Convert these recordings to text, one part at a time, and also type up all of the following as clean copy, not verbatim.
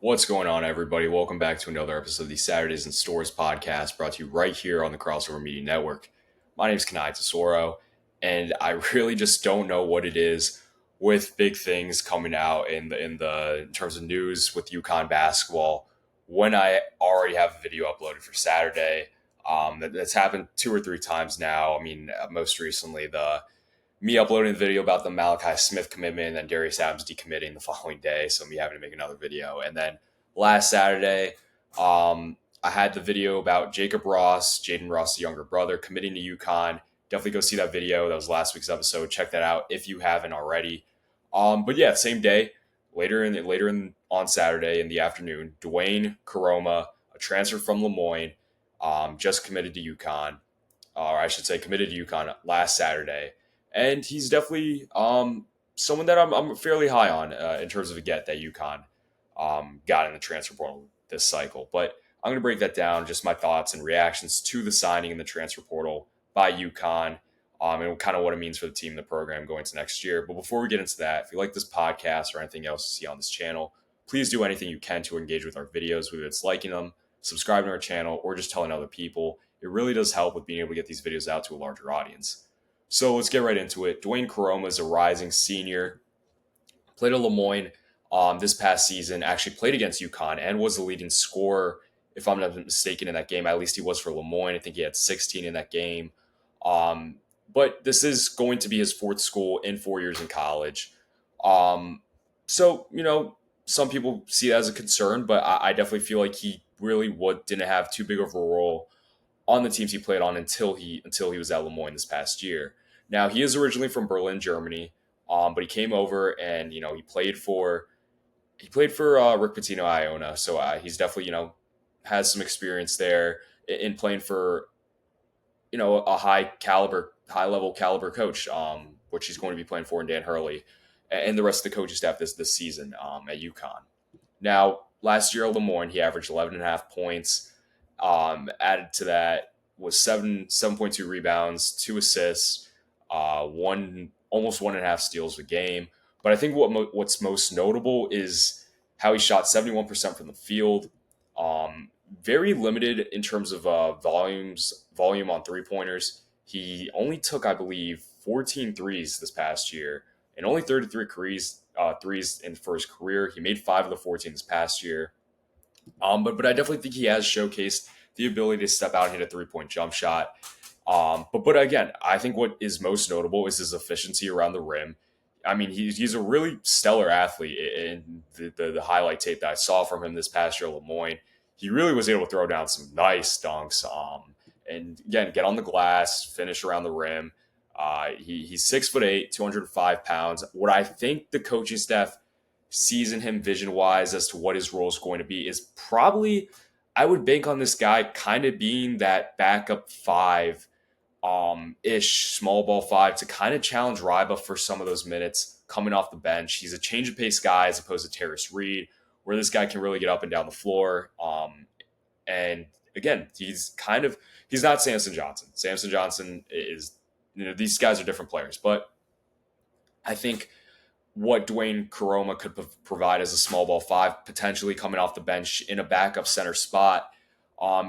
What's going on, everybody? Welcome back to another episode of the Saturdays in Stores podcast brought to you right here on the Crossover Media Network. My name is Kanaye, and I really just don't know what it is with big things coming out in terms of news with UConn basketball when I already have a video uploaded for Saturday. That's happened two or three times now. I mean, most recently the me uploading the video about the Malachi Smith commitment and then Darius Adams decommitting the following day. So me having to make another video. And then last Saturday, I had the video about Jacob Ross, Jaden Ross' younger brother, committing to UConn. Definitely go see that video. That was last week's episode. Check that out if you haven't already. But yeah, same day, on Saturday in the afternoon, Dwayne Koroma, a transfer from Moyne, just committed to UConn, or I should say, committed to UConn last Saturday, and he's definitely someone that I'm fairly high on in terms of a get that UConn got in the transfer portal this cycle. But I'm going to break that down, just my thoughts and reactions to the signing in the transfer portal by UConn, and kind of what it means for the team and the program going into next year. But before we get into that, if you like this podcast or anything else you see on this channel, please do anything you can to engage with our videos, whether it's liking them, subscribing to our channel, or just telling other people. It really does help with being able to get these videos out to a larger audience. So let's get right into it. Dwayne Koroma is a rising senior, played at Moyne this past season, actually played against UConn and was the leading scorer, if I'm not mistaken, in that game. At least he was for Moyne. I think he had 16 in that game. Um, but this is going to be his fourth school in 4 years in college. So, some people see that as a concern, but I definitely feel like he really didn't have too big of a role on the teams he played on until he was at Moyne this past year. Now he is originally from Berlin, Germany, but he came over and he played for Rick Pitino Iona, so he's definitely has some experience there in playing for a high level caliber coach, which he's going to be playing for in Dan Hurley and the rest of the coaching staff this season at UConn. Now last year at Moyne, he averaged 11.5 points. Added to that was 7.2 rebounds, 2 assists, almost 1.5 steals a game. But I think what's most notable is how he shot 71% from the field. Very limited in terms of volume on 3 pointers. He only took, I believe, 14 threes this past year and only 33 threes for his career. He made 5 of the 14 this past year. But I definitely think he has showcased the ability to step out and hit a 3-point jump shot. But again, I think what is most notable is his efficiency around the rim. I mean, he's a really stellar athlete. In the highlight tape that I saw from him this past year at Moyne, he really was able to throw down some nice dunks. And again, get on the glass, finish around the rim. He's 6'8", 205 pounds. What I think the coaching staff sees in him vision wise as to what his role is going to be is probably, I would bank on this guy kind of being that backup five ish small ball five to kind of challenge Ryba for some of those minutes coming off the bench. He's a change of pace guy as opposed to Terrace Reed, where this guy can really get up and down the floor. And again, he's not Samson Johnson. Samson Johnson is, these guys are different players, but I think what Dwayne Koroma could provide as a small ball five, potentially coming off the bench in a backup center spot,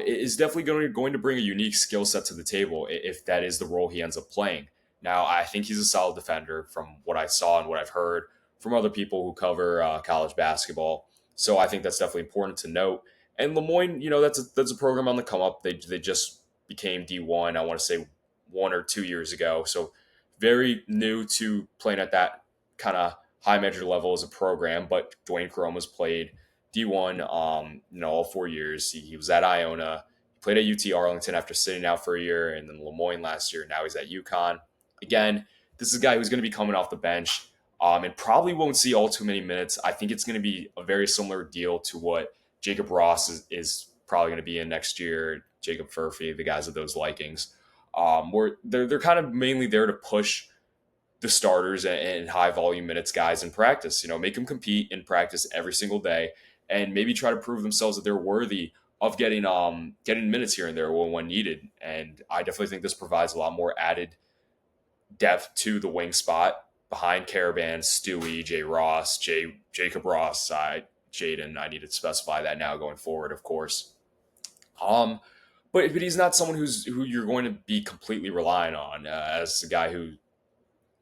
is definitely going to bring a unique skill set to the table if that is the role he ends up playing. Now, I think he's a solid defender from what I saw and what I've heard from other people who cover college basketball. So I think that's definitely important to note. And Moyne, that's a program on the come up. They just became D1, I want to say 1 or 2 years ago. So very new to playing at that kind of high major level as a program, but Dwayne Koroma's played D1, all 4 years. He was at Iona, he played at UT Arlington after sitting out for a year, and then Moyne last year. Now he's at UConn. Again, this is a guy who's going to be coming off the bench, and probably won't see all too many minutes. I think it's going to be a very similar deal to what Jacob Ross is probably going to be in next year. Jacob Furphy, the guys of those likings, where they're kind of mainly there to push the starters and high volume minutes guys in practice, make them compete in practice every single day and maybe try to prove themselves that they're worthy of getting minutes here and there when needed. And I definitely think this provides a lot more added depth to the wing spot behind Caravan, Stewie, Jay Ross, Jacob Ross. Jaden. I need to specify that now going forward, of course. Um, but he's not someone who you're going to be completely relying on as a guy who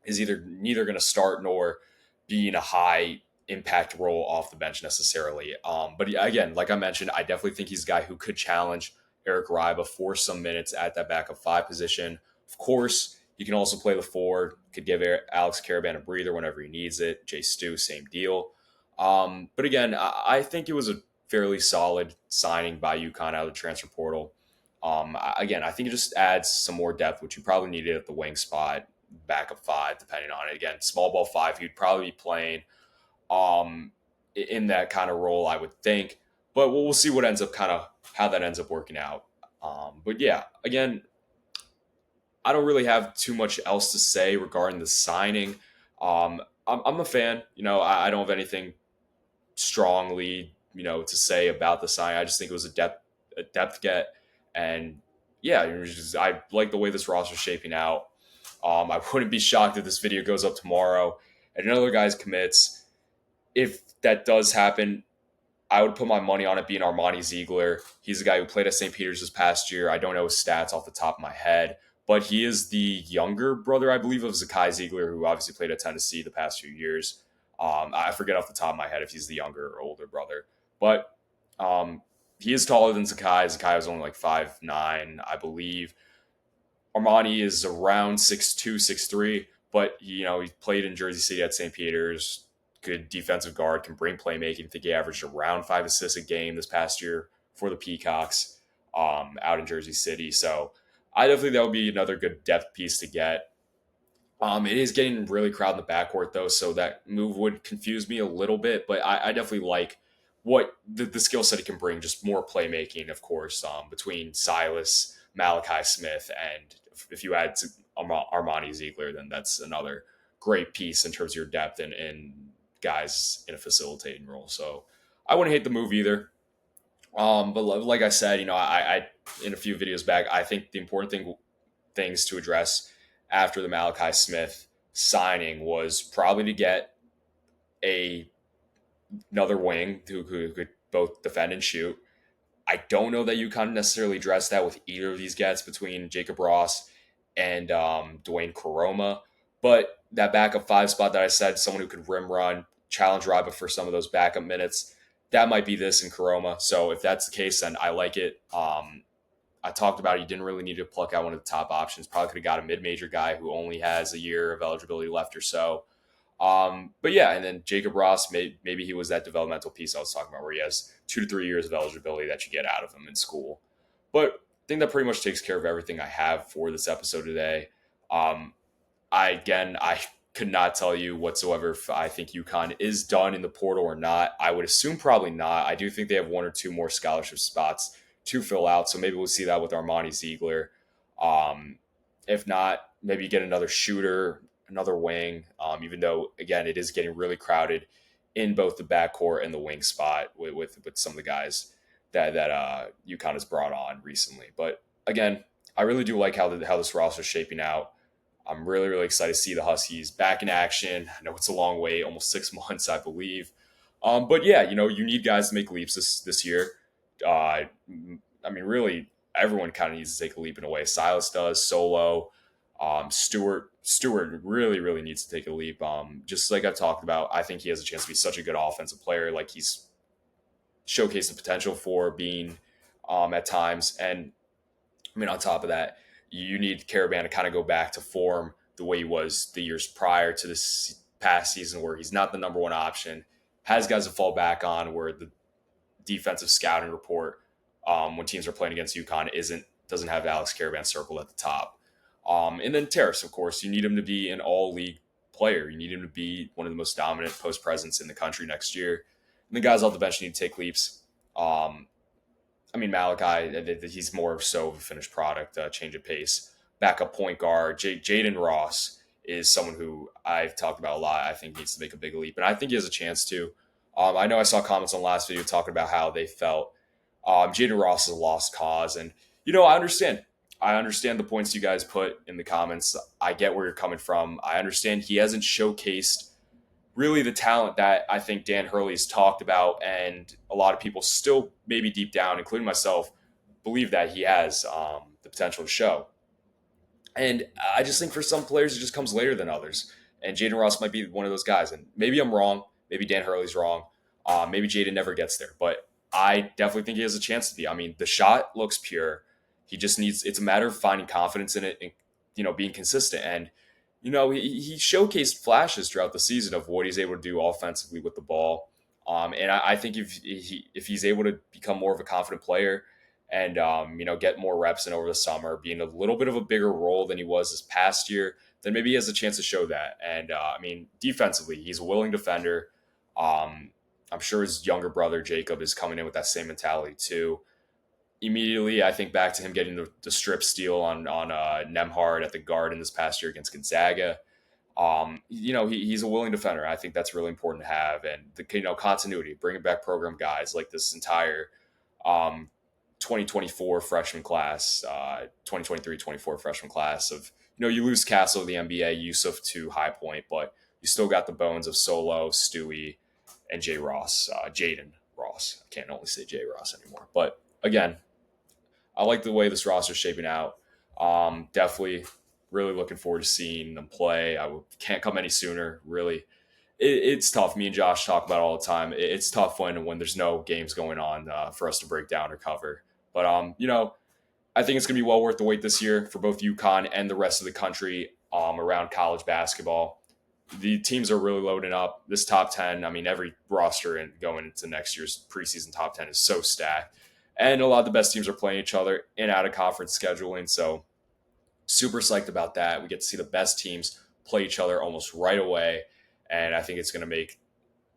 is either neither going to start nor be in a high impact role off the bench necessarily. But again, like I mentioned, I definitely think he's a guy who could challenge Eric Riba for some minutes at that backup five position. Of course, he can also play the four, could give Alex Caravan a breather whenever he needs it. Jay Stu, same deal. But again, I think it was a fairly solid signing by UConn out of the transfer portal. Again, I think it just adds some more depth, which you probably needed at the wing spot, backup five, depending on it. Again, small ball five, he'd probably be playing in that kind of role, I would think. But we'll see what ends up kind of how that ends up working out. But yeah, again, I don't really have too much else to say regarding the signing. I'm a fan. I don't have anything strongly, to say about the sign. I just think it was a depth get, and yeah, I like the way this roster is shaping out. I wouldn't be shocked if this video goes up tomorrow and another guy's commits. If that does happen, I would put my money on it being Armani Ziegler. He's a guy who played at St. Peter's this past year. I don't know his stats off the top of my head, but he is the younger brother, I believe, of Zakai Ziegler, who obviously played at Tennessee the past few years. I forget off the top of my head if he's the younger or older brother, but he is taller than Zakai. Zakai was only like 5'9", I believe. Armani is around 6'2", 6'3", but he played in Jersey City at St. Peter's. Good defensive guard, can bring playmaking. I think he averaged around 5 assists a game this past year for the Peacocks out in Jersey City. So I definitely think that would be another good depth piece to get. It is getting really crowded in the backcourt though, so that move would confuse me a little bit. But I definitely like what the skill set he can bring. Just more playmaking, of course, between Silas, Malachi Smith, and if you add to Armani Ziegler, then that's another great piece in terms of your depth and guys in a facilitating role. So I wouldn't hate the move either. But like I said, I in a few videos back, I think the important things to address after the Malachi Smith signing was probably to get another wing who could both defend and shoot. I don't know that UConn necessarily addressed that with either of these guys between Jacob Ross and Dwayne Koroma. But that backup five spot that I said, someone who could rim run, challenge Riba for some of those backup minutes, that might be this in Koroma. So if that's the case, then I like it. I talked about it. You didn't really need to pluck out one of the top options. Probably could have got a mid-major guy who only has a year of eligibility left or so. But yeah, and then Jacob Ross, maybe he was that developmental piece I was talking about where he has 2 to 3 years of eligibility that you get out of him in school. But I think that pretty much takes care of everything I have for this episode today. I could not tell you whatsoever if I think UConn is done in the portal or not. I would assume probably not. I do think they have 1 or 2 more scholarship spots to fill out, so maybe we'll see that with Armani Ziegler. If not, maybe you get another shooter, another wing, even though, again, it is getting really crowded in both the backcourt and the wing spot with some of the guys that UConn has brought on recently. But again, I really do like how this roster is shaping out. I'm really, really excited to see the Huskies back in action. I know it's a long wait, almost 6 months, I believe. But yeah, you need guys to make leaps this year. Really, everyone kind of needs to take a leap in a way. Silas does, Solo. Stewart really, really needs to take a leap. Just like I talked about, I think he has a chance to be such a good offensive player. Like he's showcased the potential for being at times. And on top of that, you need Caravan to kind of go back to form the way he was the years prior to this past season, where he's not the number one option, has guys to fall back on, where the defensive scouting report when teams are playing against UConn doesn't have Alex Caravan circled at the top. And then Terrace, of course, you need him to be an all-league player. You need him to be one of the most dominant post presence in the country next year. And the guys off the bench need to take leaps. Malachi, he's more so of a finished product, change of pace. Backup point guard, Jaden Ross is someone who I've talked about a lot. I think needs to make a big leap, and I think he has a chance to. I know I saw comments on the last video talking about how they felt Jaden Ross is a lost cause, and I understand. I understand the points you guys put in the comments. I get where you're coming from. I understand he hasn't showcased really the talent that I think Dan Hurley's talked about, and a lot of people still, maybe deep down, including myself, believe that he has the potential to show. And I just think for some players, it just comes later than others. And Jaden Ross might be one of those guys. And maybe I'm wrong. Maybe Dan Hurley's wrong. Maybe Jaden never gets there. But I definitely think he has a chance to be. I mean, the shot looks pure. He just needs, it's a matter of finding confidence in it and, being consistent. And, he showcased flashes throughout the season of what he's able to do offensively with the ball. And I think if he's able to become more of a confident player, and get more reps in over the summer, being a little bit of a bigger role than he was this past year, then maybe he has a chance to show that. And defensively, he's a willing defender. I'm sure his younger brother Jacob is coming in with that same mentality too. Immediately, I think back to him getting the strip steal on Nemhard at the Garden this past year against Gonzaga. He's a willing defender. I think that's really important to have, and the continuity, bringing back program guys like this entire um, 2024 freshman class, 2023-24 freshman class of, you lose Castle of the NBA, Yusuf to High Point, but you still got the bones of Solo, Stewie, and Jaden Ross. I can't only say J Ross anymore. But again, I like the way this roster is shaping out. Definitely really looking forward to seeing them play. Can't come any sooner, really. It's tough. Me and Josh talk about it all the time. It's tough when there's no games going on for us to break down or cover. But I think it's going to be well worth the wait this year for both UConn and the rest of the country around college basketball. The teams are really loading up. This top 10, every roster going into next year's preseason top 10 is so stacked. And a lot of the best teams are playing each other in out of conference scheduling. So super psyched about that. We get to see the best teams play each other almost right away. And I think it's going to make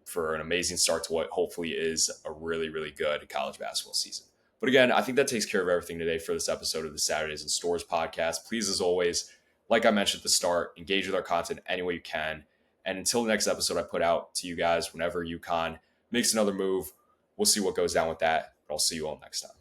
for an amazing start to what hopefully is a really, really good college basketball season. But again, I think that takes care of everything today for this episode of the Saturdays in Stores podcast. Please, as always, like I mentioned at the start, engage with our content any way you can. And until the next episode I put out to you guys, whenever UConn makes another move, we'll see what goes down with that. But I'll see you all next time.